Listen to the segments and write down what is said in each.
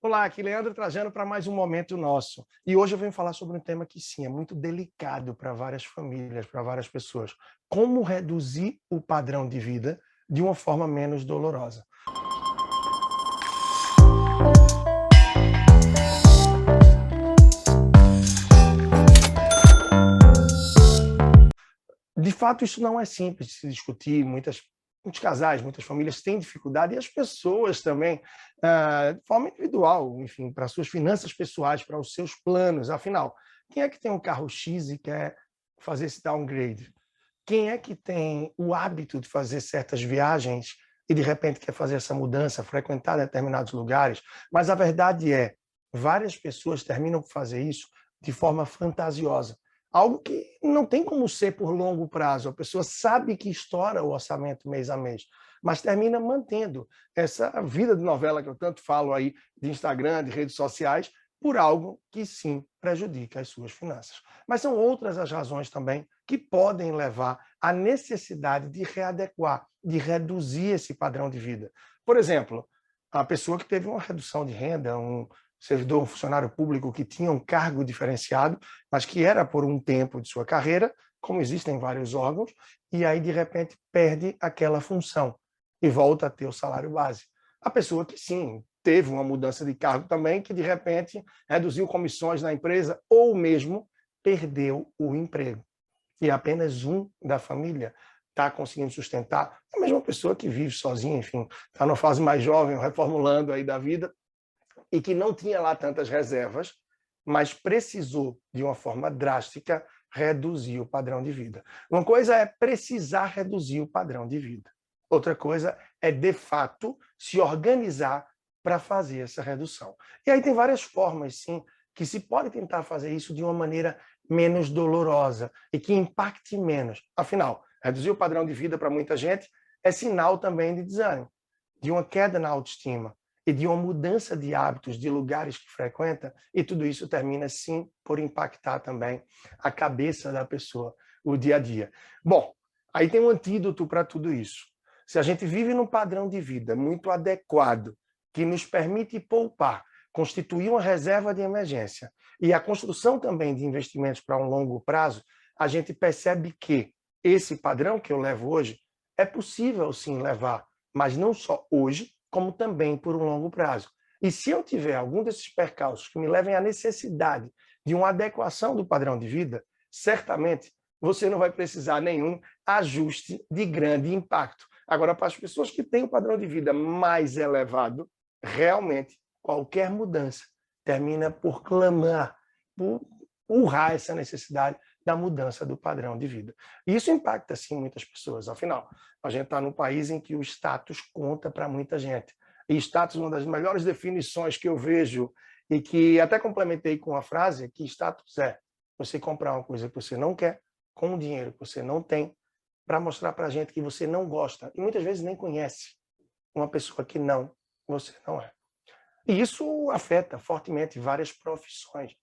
Olá, aqui Leandro Trajano para mais um Momento Nosso. E hoje eu venho falar sobre um tema que sim, é muito delicado para várias famílias, para várias pessoas. Como reduzir o padrão de vida de uma forma menos dolorosa. De fato, isso não é simples de se discutir. Muitos casais, muitas famílias têm dificuldade e as pessoas também, de forma individual, enfim, para suas finanças pessoais, para os seus planos. Afinal, quem é que tem um carro X e quer fazer esse downgrade? Quem é que tem o hábito de fazer certas viagens e de repente quer fazer essa mudança, frequentar determinados lugares? Mas a verdade é, várias pessoas terminam por fazer isso de forma fantasiosa. Algo que não tem como ser por longo prazo. A pessoa sabe que estoura o orçamento mês a mês, mas termina mantendo essa vida de novela que eu tanto falo aí, de Instagram, de redes sociais, por algo que sim prejudica as suas finanças. Mas são outras as razões também que podem levar à necessidade de readequar, de reduzir esse padrão de vida. Por exemplo, a pessoa que teve uma redução de renda, um servidor, um funcionário público que tinha um cargo diferenciado, mas que era por um tempo de sua carreira, como existem vários órgãos, e aí de repente perde aquela função e volta a ter o salário base. A pessoa que sim, teve uma mudança de cargo também, que de repente reduziu comissões na empresa ou mesmo perdeu o emprego. E apenas um da família está conseguindo sustentar. É a mesma pessoa que vive sozinha, enfim, está numa fase mais jovem, reformulando aí da vida, e que não tinha lá tantas reservas, mas precisou, de uma forma drástica, reduzir o padrão de vida. Uma coisa é precisar reduzir o padrão de vida. Outra coisa é, de fato, se organizar para fazer essa redução. E aí tem várias formas, sim, que se pode tentar fazer isso de uma maneira menos dolorosa e que impacte menos. Afinal, reduzir o padrão de vida para muita gente é sinal também de desânimo, de uma queda na autoestima e de uma mudança de hábitos, de lugares que frequenta, e tudo isso termina, sim, por impactar também a cabeça da pessoa, o dia a dia. Bom, aí tem um antídoto para tudo isso. Se a gente vive num padrão de vida muito adequado, que nos permite poupar, constituir uma reserva de emergência e a construção também de investimentos para um longo prazo, a gente percebe que esse padrão que eu levo hoje é possível sim levar, mas não só hoje, como também por um longo prazo. E se eu tiver algum desses percalços que me levem à necessidade de uma adequação do padrão de vida, certamente você não vai precisar nenhum ajuste de grande impacto. Agora, para as pessoas que têm um padrão de vida mais elevado, realmente qualquer mudança termina por clamar, por urrar essa necessidade da mudança do padrão de vida. E isso impacta, sim, muitas pessoas. Afinal, a gente está num país em que o status conta para muita gente. E status, uma das melhores definições que eu vejo, e que até complementei com a frase, é que status é você comprar uma coisa que você não quer, com um dinheiro que você não tem, para mostrar para a gente que você não gosta, e muitas vezes nem conhece uma pessoa que não, você não é. E isso afeta fortemente várias profissões.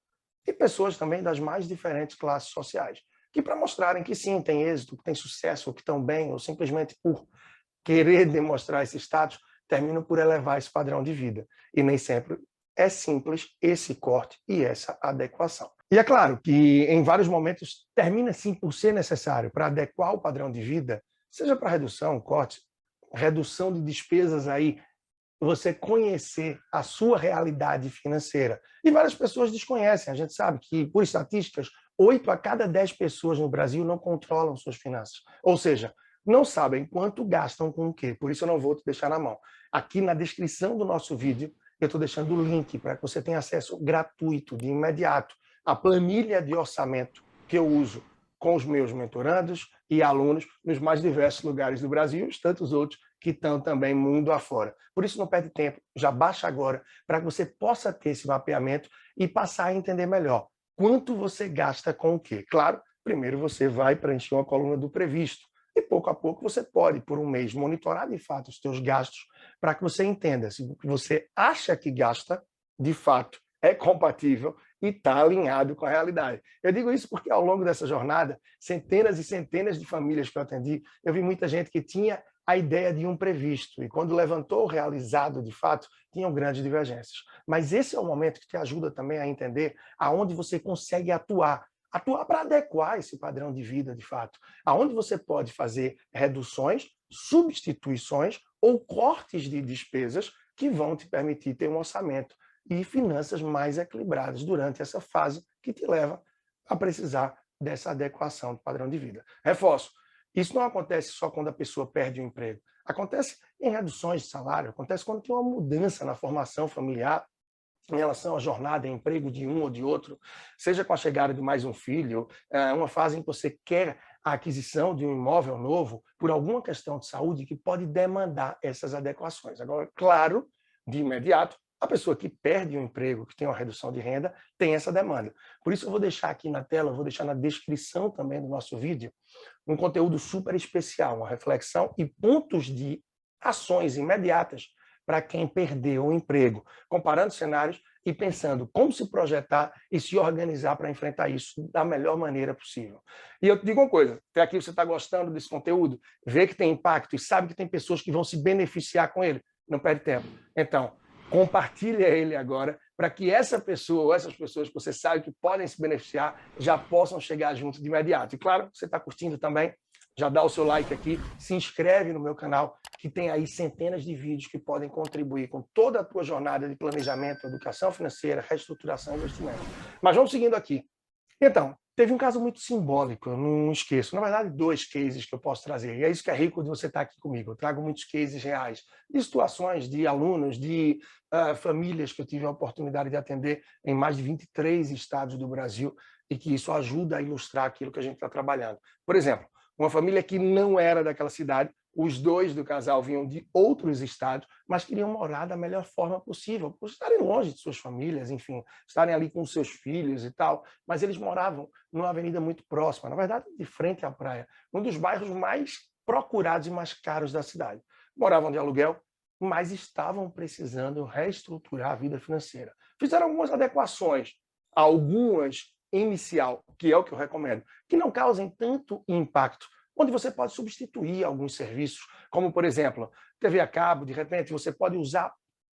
E pessoas também das mais diferentes classes sociais, que para mostrarem que sim, tem êxito, que tem sucesso, que estão bem, ou simplesmente por querer demonstrar esse status, terminam por elevar esse padrão de vida. E nem sempre é simples esse corte e essa adequação. E é claro que em vários momentos termina sim por ser necessário para adequar o padrão de vida, seja para redução, corte, redução de despesas aí, você conhecer a sua realidade financeira. E várias pessoas desconhecem. A gente sabe que, por estatísticas, 8 a cada 10 pessoas no Brasil não controlam suas finanças. Ou seja, não sabem quanto gastam com o quê. Por isso eu não vou te deixar na mão. Aqui na descrição do nosso vídeo, eu estou deixando o link para que você tenha acesso gratuito, de imediato, à planilha de orçamento que eu uso com os meus mentorandos e alunos nos mais diversos lugares do Brasil e tantos outros que estão também mundo afora. Por isso não perde tempo, já baixa agora para que você possa ter esse mapeamento e passar a entender melhor quanto você gasta com o quê. Claro, primeiro você vai preencher uma coluna do previsto e pouco a pouco você pode, por um mês, monitorar de fato os seus gastos para que você entenda se o que você acha que gasta, de fato, é compatível e está alinhado com a realidade. Eu digo isso porque ao longo dessa jornada, centenas e centenas de famílias que eu atendi, eu vi muita gente que tinha a ideia de um previsto. E quando levantou o realizado, de fato, tinham grandes divergências. Mas esse é o momento que te ajuda também a entender aonde você consegue atuar. Atuar para adequar esse padrão de vida, de fato. Aonde você pode fazer reduções, substituições ou cortes de despesas que vão te permitir ter um orçamento e finanças mais equilibradas durante essa fase que te leva a precisar dessa adequação do padrão de vida. Reforço, isso não acontece só quando a pessoa perde o emprego. Acontece em reduções de salário, acontece quando tem uma mudança na formação familiar em relação à jornada, emprego de um ou de outro, seja com a chegada de mais um filho, uma fase em que você quer a aquisição de um imóvel novo por alguma questão de saúde que pode demandar essas adequações. Agora, claro, de imediato, a pessoa que perde o emprego, que tem uma redução de renda, tem essa demanda. Por isso eu vou deixar aqui na tela, eu vou deixar na descrição também do nosso vídeo, um conteúdo super especial, uma reflexão e pontos de ações imediatas para quem perdeu o emprego, comparando cenários e pensando como se projetar e se organizar para enfrentar isso da melhor maneira possível. E eu te digo uma coisa, até aqui você está gostando desse conteúdo, vê que tem impacto e sabe que tem pessoas que vão se beneficiar com ele, não perde tempo. Então, compartilha ele agora para que essa pessoa ou essas pessoas que você sabe que podem se beneficiar já possam chegar junto de imediato. E claro, você está curtindo também, já dá o seu like aqui, se inscreve no meu canal, que tem aí centenas de vídeos que podem contribuir com toda a tua jornada de planejamento, educação financeira, reestruturação e investimento. Mas vamos seguindo aqui. Então, teve um caso muito simbólico, eu não esqueço. Na verdade, 2 cases que eu posso trazer. E é isso que é rico de você estar aqui comigo. Eu trago muitos cases reais, de situações de alunos, de famílias que eu tive a oportunidade de atender em mais de 23 estados do Brasil e que isso ajuda a ilustrar aquilo que a gente está trabalhando. Por exemplo, uma família que não era daquela cidade, os 2 do casal vinham de outros estados, mas queriam morar da melhor forma possível, por estarem longe de suas famílias, enfim, estarem ali com seus filhos e tal, mas eles moravam numa avenida muito próxima, na verdade, de frente à praia, um dos bairros mais procurados e mais caros da cidade. Moravam de aluguel, mas estavam precisando reestruturar a vida financeira. Fizeram algumas adequações, algumas inicial, que é o que eu recomendo, que não causem tanto impacto, onde você pode substituir alguns serviços, como, por exemplo, TV a cabo, de repente você pode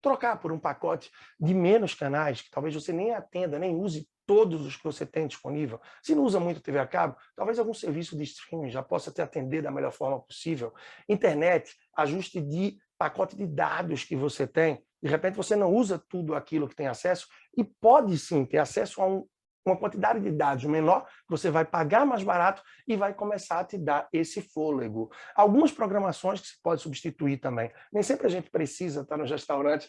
trocar por um pacote de menos canais, que talvez você nem atenda, nem use todos os que você tem disponível. Se não usa muito TV a cabo, talvez algum serviço de streaming já possa te atender da melhor forma possível. Internet, ajuste de pacote de dados que você tem. De repente você não usa tudo aquilo que tem acesso e pode sim ter acesso a uma quantidade de dados menor, você vai pagar mais barato e vai começar a te dar esse fôlego. Algumas programações que se pode substituir também. Nem sempre a gente precisa estar nos restaurantes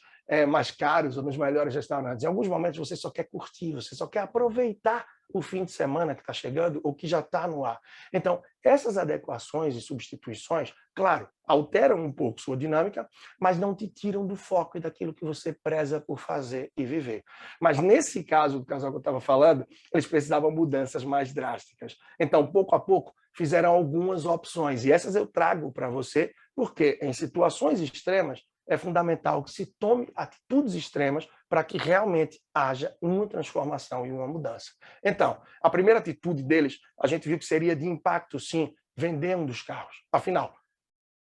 mais caros ou nos melhores restaurantes. Em alguns momentos você só quer curtir, você só quer aproveitar o fim de semana que está chegando ou que já está no ar. Então, essas adequações e substituições, claro, alteram um pouco sua dinâmica, mas não te tiram do foco e daquilo que você preza por fazer e viver. Mas nesse caso do casal que eu estava falando, eles precisavam de mudanças mais drásticas. Então, pouco a pouco, fizeram algumas opções. E essas eu trago para você, porque em situações extremas, é fundamental que se tome atitudes extremas para que realmente haja uma transformação e uma mudança. Então, a primeira atitude deles, a gente viu que seria de impacto, sim, vender um dos carros. Afinal,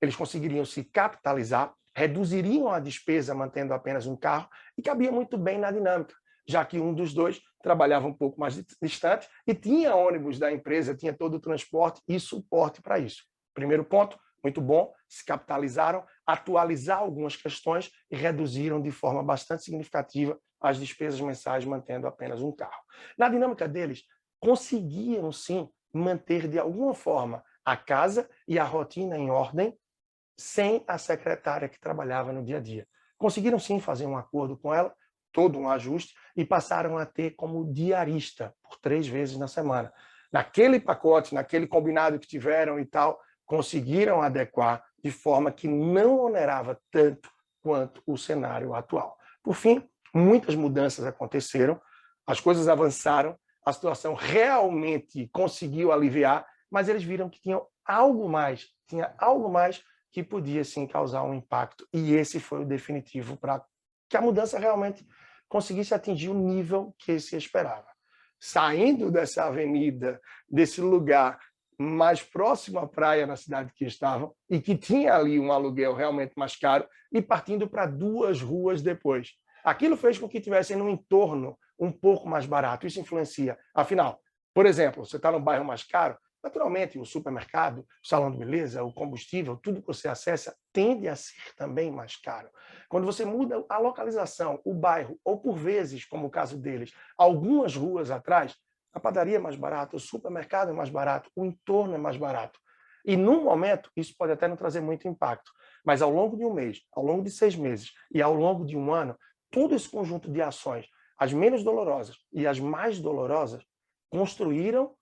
eles conseguiriam se capitalizar, reduziriam a despesa mantendo apenas um carro e cabia muito bem na dinâmica, já que um dos 2 trabalhava um pouco mais distante e tinha ônibus da empresa, tinha todo o transporte e suporte para isso. Primeiro ponto, muito bom, se capitalizaram, atualizar algumas questões e reduziram de forma bastante significativa as despesas mensais, mantendo apenas um carro. Na dinâmica deles, conseguiam sim manter de alguma forma a casa e a rotina em ordem, sem a secretária que trabalhava no dia a dia. Conseguiram sim fazer um acordo com ela, todo um ajuste, e passaram a ter como diarista por 3 vezes na semana. Naquele pacote, naquele combinado que tiveram e tal, conseguiram adequar de forma que não onerava tanto quanto o cenário atual. Por fim, muitas mudanças aconteceram, as coisas avançaram, a situação realmente conseguiu aliviar, mas eles viram que tinha algo mais que podia sim causar um impacto, e esse foi o definitivo para que a mudança realmente conseguisse atingir o nível que se esperava. Saindo dessa avenida, desse lugar mais próximo à praia na cidade que estavam e que tinha ali um aluguel realmente mais caro e partindo para 2 ruas depois. Aquilo fez com que tivessem um entorno um pouco mais barato. Isso influencia. Afinal, por exemplo, você está no bairro mais caro, naturalmente o supermercado, o salão de beleza, o combustível, tudo que você acessa tende a ser também mais caro. Quando você muda a localização, o bairro, ou por vezes, como o caso deles, algumas ruas atrás, a padaria é mais barata, o supermercado é mais barato, o entorno é mais barato. E, num momento, isso pode até não trazer muito impacto, mas ao longo de um mês, ao longo de 6 meses e ao longo de um ano, todo esse conjunto de ações, as menos dolorosas e as mais dolorosas, construíram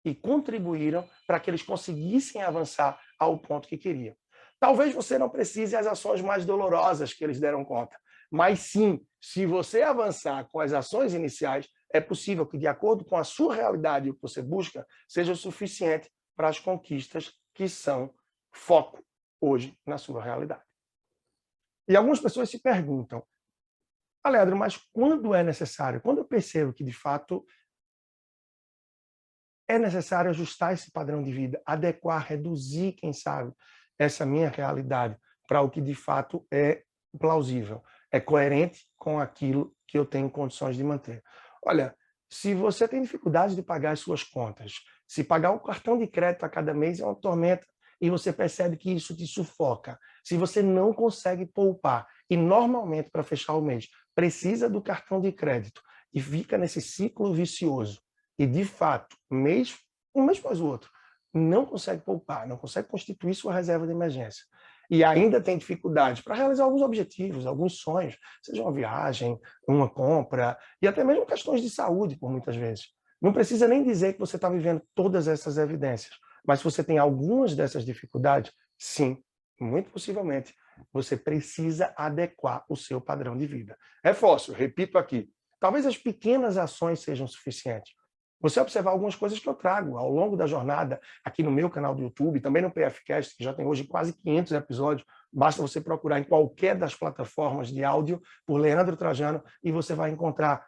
e contribuíram para que eles conseguissem avançar ao ponto que queriam. Talvez você não precise as ações mais dolorosas que eles deram conta, mas sim, se você avançar com as ações iniciais, é possível que, de acordo com a sua realidade e o que você busca, seja o suficiente para as conquistas que são foco hoje na sua realidade. E algumas pessoas se perguntam, Leandro, mas quando é necessário? Quando eu percebo que, de fato, é necessário ajustar esse padrão de vida, adequar, reduzir, quem sabe, essa minha realidade para o que, de fato, é plausível, é coerente com aquilo que eu tenho condições de manter. Olha, se você tem dificuldade de pagar as suas contas, se pagar o cartão de crédito a cada mês é uma tormenta e você percebe que isso te sufoca, se você não consegue poupar e normalmente para fechar o mês precisa do cartão de crédito e fica nesse ciclo vicioso e de fato, um mês após o outro, não consegue poupar, não consegue constituir sua reserva de emergência e ainda tem dificuldade para realizar alguns objetivos, alguns sonhos, seja uma viagem, uma compra e até mesmo questões de saúde, por muitas vezes. Não precisa nem dizer que você está vivendo todas essas evidências, mas se você tem algumas dessas dificuldades, sim, muito possivelmente, você precisa adequar o seu padrão de vida. Reforço, repito aqui, talvez as pequenas ações sejam suficientes. Você observar algumas coisas que eu trago ao longo da jornada aqui no meu canal do YouTube, também no PFcast, que já tem hoje quase 500 episódios, basta você procurar em qualquer das plataformas de áudio por Leandro Trajano e você vai encontrar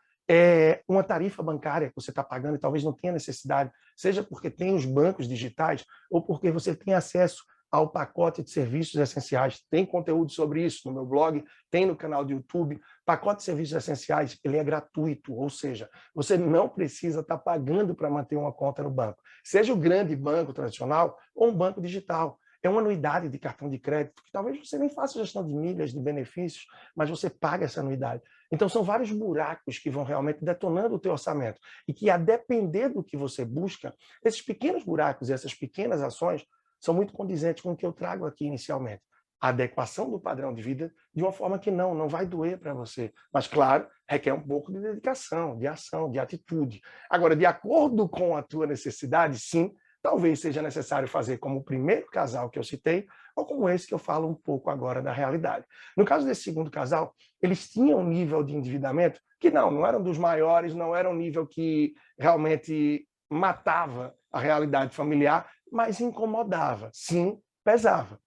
uma tarifa bancária que você está pagando e talvez não tenha necessidade, seja porque tem os bancos digitais ou porque você tem acesso ao pacote de serviços essenciais. Tem conteúdo sobre isso no meu blog, tem no canal do YouTube. Pacote de serviços essenciais, ele é gratuito, ou seja, você não precisa estar pagando para manter uma conta no banco. Seja o grande banco tradicional ou um banco digital. É uma anuidade de cartão de crédito, que talvez você nem faça gestão de milhas, de benefícios, mas você paga essa anuidade. Então, são vários buracos que vão realmente detonando o teu orçamento e que, a depender do que você busca, esses pequenos buracos e essas pequenas ações são muito condizentes com o que eu trago aqui inicialmente. A adequação do padrão de vida de uma forma que não vai doer para você. Mas, claro, requer um pouco de dedicação, de ação, de atitude. Agora, de acordo com a tua necessidade, sim, talvez seja necessário fazer como o primeiro casal que eu citei, ou como esse que eu falo um pouco agora da realidade. No caso desse segundo casal, eles tinham um nível de endividamento que não eram dos maiores, não era um nível que realmente matava a realidade familiar, mas incomodava, sim, pesava.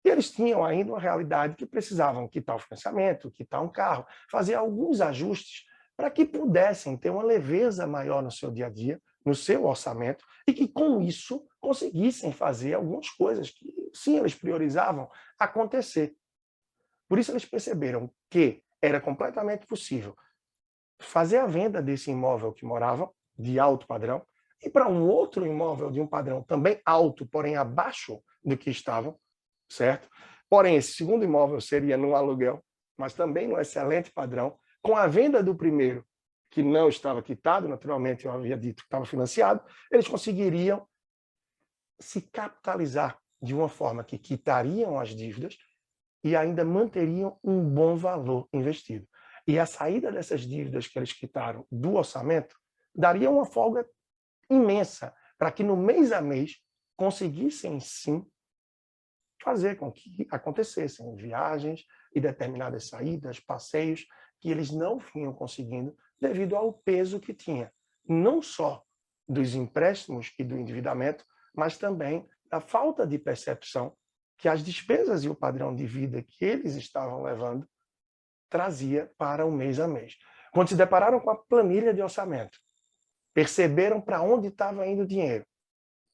E eles tinham ainda uma realidade que precisavam quitar o financiamento, quitar um carro, fazer alguns ajustes para que pudessem ter uma leveza maior no seu dia a dia, no seu orçamento, e que com isso conseguissem fazer algumas coisas que, sim, eles priorizavam acontecer. Por isso eles perceberam que era completamente possível fazer a venda desse imóvel que moravam, de alto padrão, e para um outro imóvel de um padrão também alto, porém abaixo do que estavam, certo? Porém, esse segundo imóvel seria no aluguel, mas também no excelente padrão, com a venda do primeiro, que não estava quitado, naturalmente eu havia dito que estava financiado, eles conseguiriam se capitalizar de uma forma que quitariam as dívidas e ainda manteriam um bom valor investido. E a saída dessas dívidas que eles quitaram do orçamento daria uma folga imensa para que no mês a mês conseguissem sim fazer com que acontecessem viagens e determinadas saídas, passeios que eles não vinham conseguindo devido ao peso que tinha, não só dos empréstimos e do endividamento, mas também da falta de percepção que as despesas e o padrão de vida que eles estavam levando trazia para o mês a mês. Quando se depararam com a planilha de orçamento, perceberam para onde estava indo o dinheiro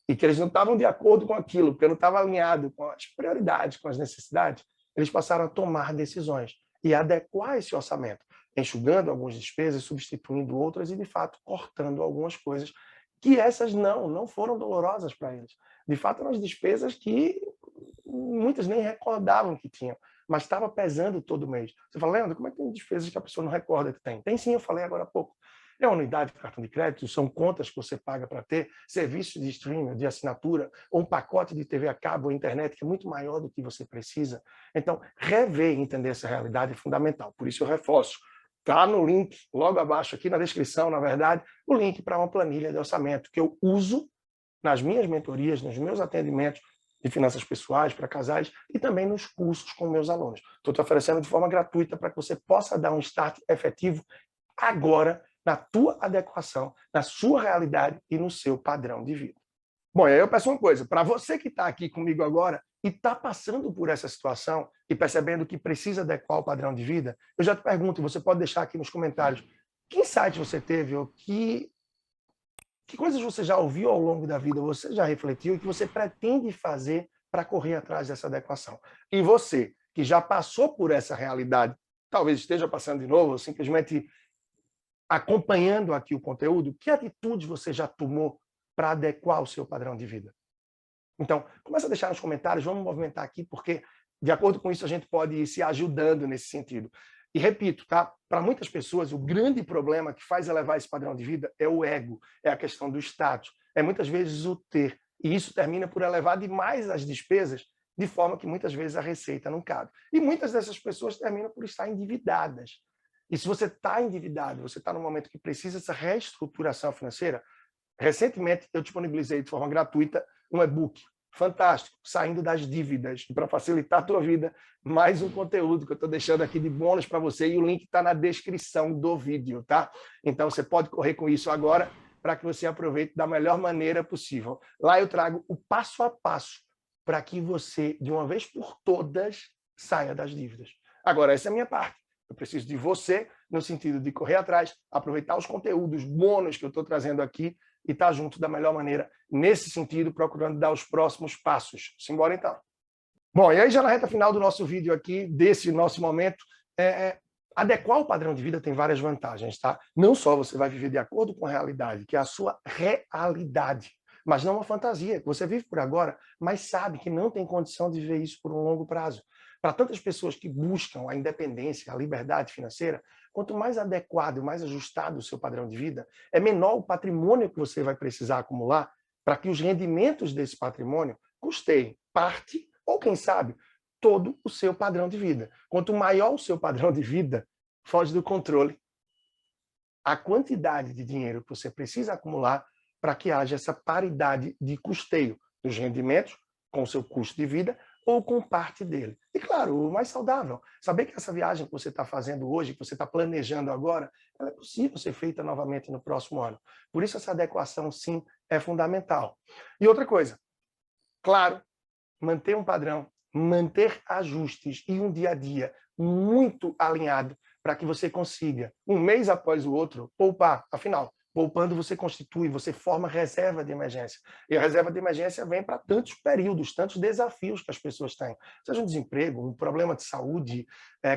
e que eles não estavam de acordo com aquilo, porque não estava alinhado com as prioridades, com as necessidades, eles passaram a tomar decisões e adequar esse orçamento, enxugando algumas despesas, substituindo outras e, de fato, cortando algumas coisas que essas não foram dolorosas para eles. De fato, eram as despesas que muitas nem recordavam que tinham, mas estava pesando todo mês. Você fala, Leandro, como é que tem despesas que a pessoa não recorda que tem? Tem sim, eu falei agora há pouco. É uma unidade de cartão de crédito, são contas que você paga para ter, serviços de streaming, de assinatura, ou um pacote de TV a cabo ou internet que é muito maior do que você precisa. Então, rever e entender essa realidade é fundamental. Por isso eu reforço. Está no link, logo abaixo, aqui na descrição, na verdade, o link para uma planilha de orçamento que eu uso nas minhas mentorias, nos meus atendimentos de finanças pessoais para casais e também nos cursos com meus alunos. Estou te oferecendo de forma gratuita para que você possa dar um start efetivo agora na tua adequação, na sua realidade e no seu padrão de vida. Bom, e aí eu peço uma coisa, para você que está aqui comigo agora e está passando por essa situação e percebendo que precisa adequar o padrão de vida, eu já te pergunto, e você pode deixar aqui nos comentários, que insight você teve ou que coisas você já ouviu ao longo da vida, você já refletiu e que você pretende fazer para correr atrás dessa adequação? E você, que já passou por essa realidade, talvez esteja passando de novo, ou simplesmente acompanhando aqui o conteúdo, que atitudes você já tomou para adequar o seu padrão de vida? Então, começa a deixar nos comentários, vamos movimentar aqui, porque, de acordo com isso, a gente pode ir se ajudando nesse sentido. E repito, tá? Para muitas pessoas, o grande problema que faz elevar esse padrão de vida é o ego, é a questão do status, é muitas vezes o ter. E isso termina por elevar demais as despesas, de forma que muitas vezes a receita não cabe. E muitas dessas pessoas terminam por estar endividadas. E se você está endividado, você está num momento que precisa dessa reestruturação financeira, recentemente eu disponibilizei de forma gratuita um e-book fantástico, Saindo das Dívidas, para facilitar a tua vida, mais um conteúdo que eu estou deixando aqui de bônus para você e o link está na descrição do vídeo, tá? Então você pode correr com isso agora para que você aproveite da melhor maneira possível. Lá eu trago o passo a passo para que você, de uma vez por todas, saia das dívidas. Agora, essa é a minha parte. Eu preciso de você no sentido de correr atrás, aproveitar os conteúdos bônus que eu estou trazendo aqui e estar junto da melhor maneira, nesse sentido, procurando dar os próximos passos. Simbora, então. Bom, e aí já na reta final do nosso vídeo aqui, desse nosso momento, adequar o padrão de vida tem várias vantagens, tá? Não só você vai viver de acordo com a realidade, que é a sua realidade, mas não uma fantasia, que você vive por agora, mas sabe que não tem condição de viver isso por um longo prazo. Para tantas pessoas que buscam a independência, a liberdade financeira, quanto mais adequado e mais ajustado o seu padrão de vida, é menor o patrimônio que você vai precisar acumular para que os rendimentos desse patrimônio custeiem parte, ou quem sabe, todo o seu padrão de vida. Quanto maior o seu padrão de vida, foge do controle a quantidade de dinheiro que você precisa acumular para que haja essa paridade de custeio dos rendimentos com o seu custo de vida ou com parte dele. E, claro, o mais saudável, saber que essa viagem que você está fazendo hoje, que você está planejando agora, ela é possível ser feita novamente no próximo ano. Por isso, essa adequação, sim, é fundamental. E outra coisa, claro, manter um padrão, manter ajustes e um dia a dia muito alinhado para que você consiga, um mês após o outro, poupar. Afinal, poupando você constitui, você forma reserva de emergência. E a reserva de emergência vem para tantos períodos, tantos desafios que as pessoas têm. Seja um desemprego, um problema de saúde,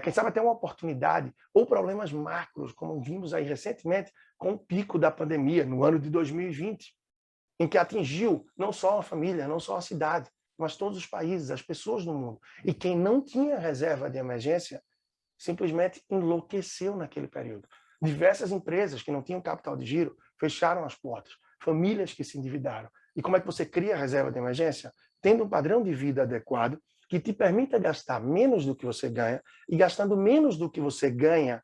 quem sabe até uma oportunidade, ou problemas macros, como vimos aí recentemente com o pico da pandemia no ano de 2020, em que atingiu não só a família, não só a cidade, mas todos os países, as pessoas no mundo. E quem não tinha reserva de emergência simplesmente enlouqueceu naquele período. Diversas empresas que não tinham capital de giro fecharam as portas, famílias que se endividaram. E como é que você cria a reserva de emergência? Tendo um padrão de vida adequado que te permita gastar menos do que você ganha, e gastando menos do que você ganha,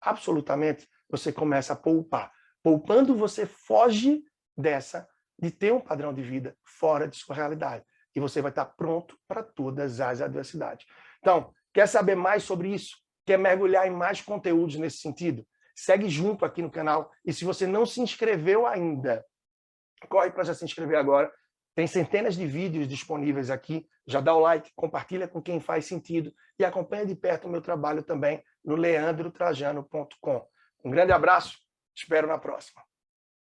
absolutamente, você começa a poupar. Poupando, você foge de ter um padrão de vida fora de sua realidade. E você vai estar pronto para todas as adversidades. Então, quer saber mais sobre isso? Quer mergulhar em mais conteúdos nesse sentido? Segue junto aqui no canal. E se você não se inscreveu ainda, corre para já se inscrever agora. Tem centenas de vídeos disponíveis aqui. Já dá o like, compartilha com quem faz sentido e acompanha de perto o meu trabalho também no leandrotrajano.com. Um grande abraço, espero na próxima.